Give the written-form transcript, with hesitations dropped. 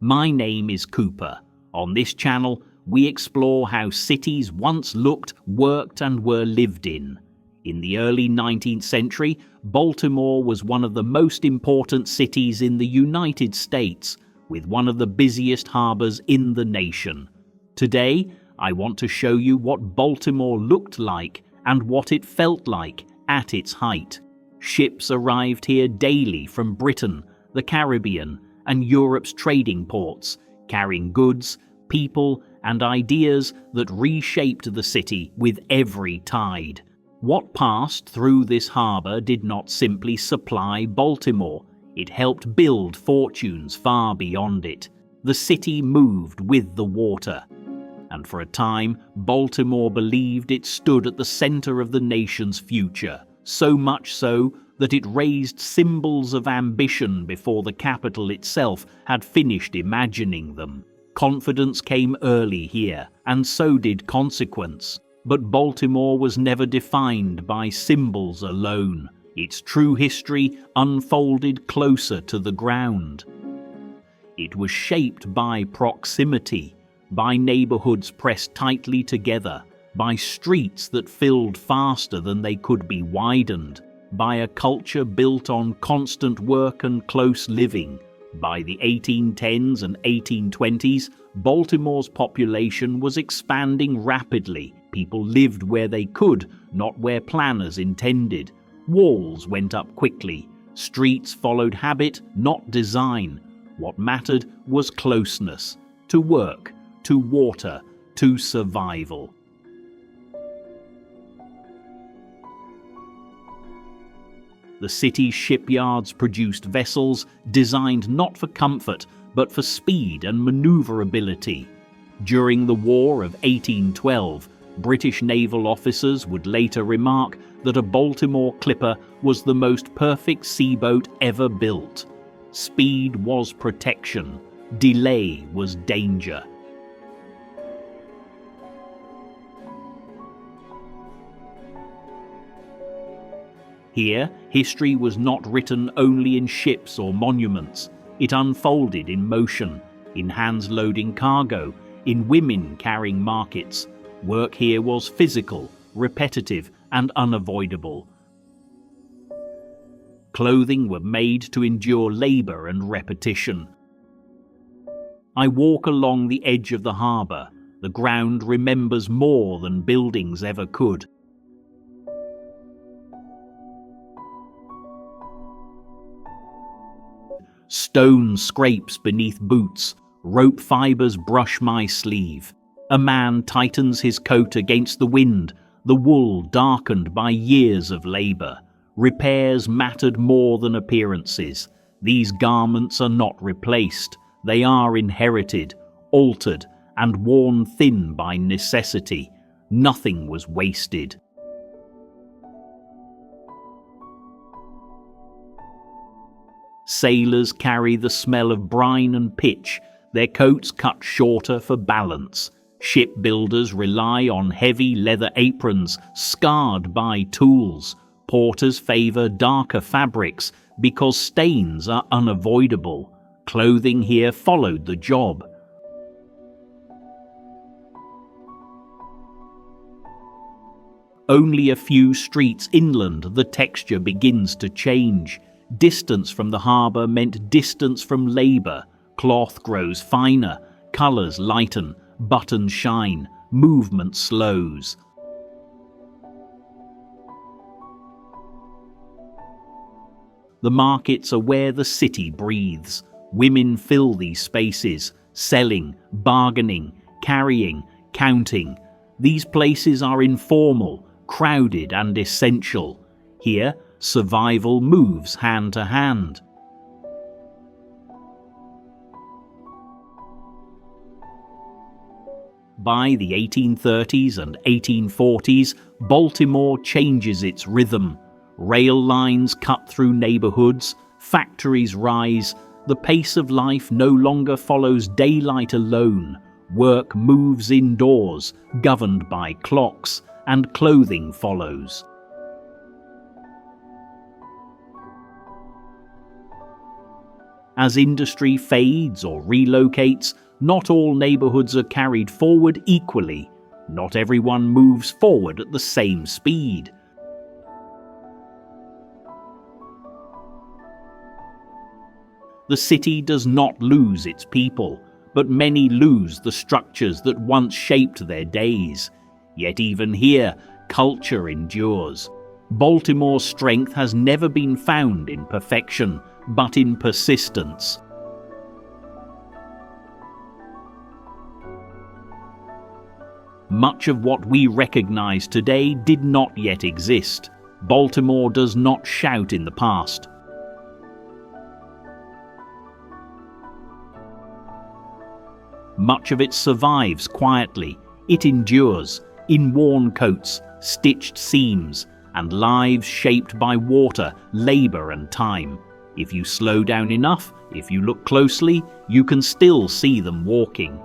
My name is Cooper. On this channel, we explore how cities once looked, worked, and were lived in. In the early 19th century, Baltimore was one of the most important cities in the United States, with one of the busiest harbors in the nation. Today, I want to show you what Baltimore looked like and what it felt like at its height. Ships arrived here daily from Britain, the Caribbean, and Europe's trading ports, carrying goods, people, and ideas that reshaped the city with every tide. What passed through this harbor did not simply supply Baltimore, it helped build fortunes far beyond it. The city moved with the water. And for a time, Baltimore believed it stood at the center of the nation's future, so much so that it raised symbols of ambition before the capital itself had finished imagining them. Confidence came early here, and so did consequence. But Baltimore was never defined by symbols alone. Its true history unfolded closer to the ground. It was shaped by proximity, by neighborhoods pressed tightly together, by streets that filled faster than they could be widened, by a culture built on constant work and close living. By the 1810s and 1820s, Baltimore's population was expanding rapidly. People lived where they could, not where planners intended. Walls went up quickly. Streets followed habit, not design. What mattered was closeness, to work, to water, to survival. The city's shipyards produced vessels designed not for comfort, but for speed and maneuverability. During the War of 1812, British naval officers would later remark that a Baltimore clipper was the most perfect seaboat ever built. Speed was protection, delay was danger. Here, history was not written only in ships or monuments. It unfolded in motion, in hands loading cargo, in women carrying markets. Work here was physical, repetitive, and unavoidable. Clothing were made to endure labor and repetition. I walk along the edge of the harbor. The ground remembers more than buildings ever could. Stone scrapes beneath boots, rope fibers brush my sleeve. A man tightens his coat against the wind, the wool darkened by years of labor. Repairs mattered more than appearances. These garments are not replaced. They are inherited, altered, and worn thin by necessity. Nothing was wasted. Sailors carry the smell of brine and pitch, their coats cut shorter for balance. Shipbuilders rely on heavy leather aprons, scarred by tools. Porters favor darker fabrics because stains are unavoidable. Clothing here followed the job. Only a few streets inland, the texture begins to change. Distance from the harbor meant distance from labor. Cloth grows finer, colors lighten, buttons shine, movement slows. The markets are where the city breathes. Women fill these spaces, selling, bargaining, carrying, counting. These places are informal, crowded, and essential. Here, survival moves hand to hand. By the 1830s and 1840s, Baltimore changes its rhythm. Rail lines cut through neighborhoods, factories rise. The pace of life no longer follows daylight alone. Work moves indoors, governed by clocks, and clothing follows. As industry fades or relocates, not all neighborhoods are carried forward equally. Not everyone moves forward at the same speed. The city does not lose its people, but many lose the structures that once shaped their days. Yet even here, culture endures. Baltimore's strength has never been found in perfection, but in persistence. Much of what we recognize today did not yet exist. Baltimore does not shout in the past. Much of it survives quietly. It endures, in worn coats, stitched seams, and lives shaped by water, labor, and time. If you slow down enough, if you look closely, you can still see them walking.